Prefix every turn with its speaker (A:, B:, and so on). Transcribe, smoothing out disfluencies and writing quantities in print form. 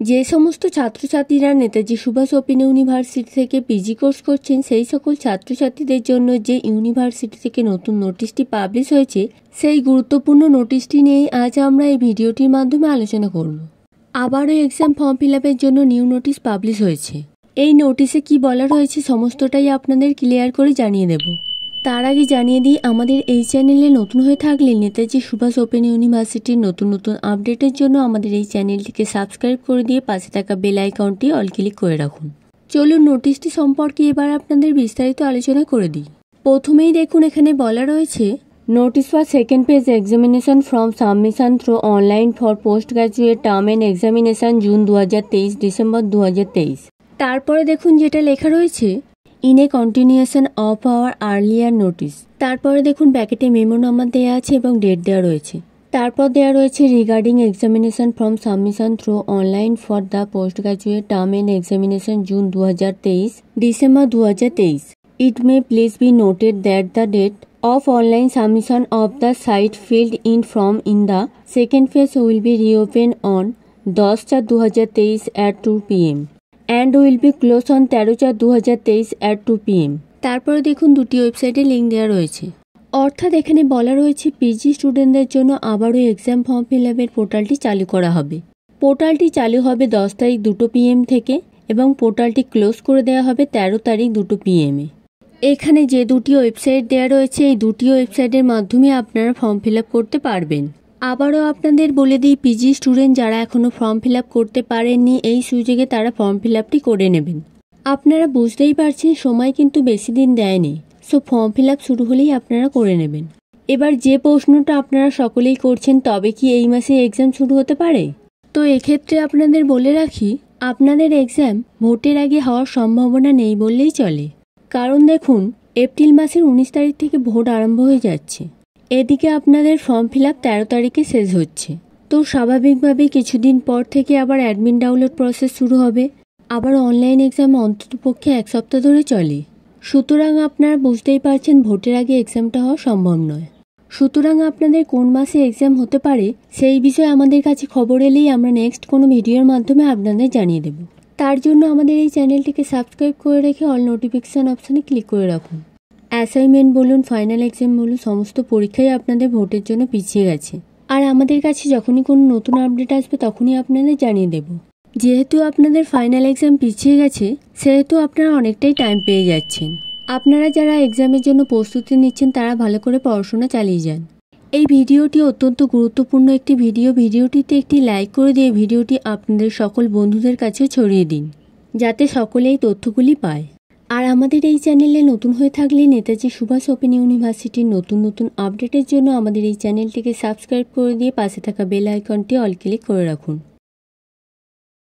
A: যে সমস্ত ছাত্রছাত্রীরা নেতাজি সুভাষ ওপেন ইউনিভার্সিটি থেকে পিজি কোর্স করছেন সেই সকল ছাত্রছাত্রীদের জন্য যে ইউনিভার্সিটি থেকে নতুন নোটিশটি পাবলিশ হয়েছে সেই গুরুত্বপূর্ণ নোটিশটি নিয়ে আজ আমরা এই ভিডিওটির মাধ্যমে আলোচনা করব। আবারও এক্সাম ফর্ম ফিল আপের জন্য নিউ নোটিশ পাবলিশ হয়েছে। এই নোটিশে কি বলা রয়েছে সমস্তটাই আপনাদের ক্লিয়ার করে জানিয়ে দেব। তার আগে জানিয়ে দিই, আমাদের এই চ্যানেলে নতুন হয়ে থাকলে নেতাজি সুভাষ ওপেন ইউনিভার্সিটির নতুন নতুন আপডেটের জন্য আমাদের এই চ্যানেলটিকে সাবস্ক্রাইব করে দিয়ে পাশে থাকা বেল আইকনটি অল ক্লিক করে রাখুন। চলুন নোটিশটি সম্পর্কে এবার আপনাদের বিস্তারিত আলোচনা করে দিই। প্রথমেই দেখুন, এখানে বলা রয়েছে notice for second page examination from submission through online for post graduate term end examination June 2023 December 2023। তারপরে দেখুন যেটা লেখা রয়েছে in a continuation of our earlier notice. তারপরে দেখুন ব্যাকেটে মেমো নাম্বার দেওয়া আছে এবং ডেট দেওয়া রয়েছে। তারপর দেওয়া রয়েছে regarding examination from submission through online for the post graduate term end examination June 2023 December 2023। It may please be noted that the date of online submission of the site filled in form in the second phase will be reopened on 10/4/2023 at 2 p.m. and will be closed on 13/4/2023 at 2 p.m. তারপরে দেখুন দুটি ওয়েবসাইটে link দেওয়া রয়েছে। অর্থাৎ এখানে বলা রয়েছে পিজি স্টুডেন্টদের জন্য আবারও এক্সাম ফর্ম ফিল আপের পোর্টালটি চালু করা হবে। পোর্টালটি চালু হবে 10 তারিখ 2 p.m. থেকে এবং পোর্টালটি ক্লোজ করে দেওয়া হবে 13 তারিখ 2 p.m. এখানে যে দুটি ওয়েবসাইট দেওয়া রয়েছে এই দুটি ওয়েবসাইটের মাধ্যমে আপনারা ফর্ম ফিল আপ করতে পারবেন। আবারও আপনাদের বলে দিই, পিজি স্টুডেন্ট যারা এখনও ফর্ম ফিল আপ করতে পারেননি এই সুযোগে তারা ফর্ম ফিল আপটি করে নেবেন। আপনারা বুঝতেই পারছেন সময় কিন্তু বেশি দিন দেয়নি, সো ফর্ম ফিল আপ শুরু হলেই আপনারা করে নেবেন। এবার যে প্রশ্নটা আপনারা সকলেই করছেন, তবে কি এই মাসে এক্সাম শুরু হতে পারে? তো এক্ষেত্রে আপনাদের বলে রাখি, আপনাদের এক্সাম ভোটের আগে হওয়ার সম্ভাবনা নেই বললেই চলে। কারণ দেখুন, এপ্রিল মাসের 19 তারিখ থেকে ভোট আরম্ভ হয়ে যাচ্ছে। এদিকে আপনাদের ফর্ম ফিল আপ 13 তারিখে শেষ হচ্ছে। তো স্বাভাবিকভাবেই কিছুদিন পর থেকে আবার অ্যাডমিন ডাউনলোড প্রসেস শুরু হবে। আবার অনলাইন এক্সাম অন্ততপক্ষে 1 সপ্তাহ ধরে চলে। সুতরাং আপনারা বুঝতেই পারছেন ভোটের আগে এক্সামটা হওয়া সম্ভব নয়। সুতরাং আপনাদের কোন মাসে এক্সাম হতে পারে সেই বিষয়ে আমাদের কাছে খবর এলেই আমরা নেক্সট কোনো ভিডিওর মাধ্যমে আপনাদের জানিয়ে দেব। তার জন্য আমাদের এই চ্যানেলটিকে সাবস্ক্রাইব করে রেখে অল নোটিফিকেশান অপশানে ক্লিক করে রাখুন। অ্যাসাইনমেন্ট বলুন, ফাইনাল এক্সাম বলুন, সমস্ত পরীক্ষাই আপনাদের ভোটের জন্য পিছিয়ে গেছে। আর আমাদের কাছে যখনই কোনো নতুন আপডেট আসবে তখনই আপনাদের জানিয়ে দেব। যেহেতু আপনাদের ফাইনাল এক্সাম পিছিয়ে গেছে সেহেতু আপনারা অনেকটাই টাইম পেয়ে যাচ্ছেন। আপনারা যারা এক্সামের জন্য প্রস্তুতি নিচ্ছেন তারা ভালো করে পড়াশোনা চালিয়ে যান। এই ভিডিওটি অত্যন্ত গুরুত্বপূর্ণ একটি ভিডিওটিতে একটি লাইক করে দিয়ে ভিডিওটি আপনাদের সকল বন্ধুদের কাছে ছড়িয়ে দিন, যাতে সকলে এই তথ্যগুলি পায়। আর আমাদের এই চ্যানেলে নতুন হয়ে থাকলে নেতাজি সুভাষ ওপেন ইউনিভার্সিটির নতুন নতুন আপডেটের জন্য আমাদের এই চ্যানেলটিকে সাবস্ক্রাইব করে দিয়ে পাশে থাকা বেল আইকনটি অল ক্লিক করে রাখুন।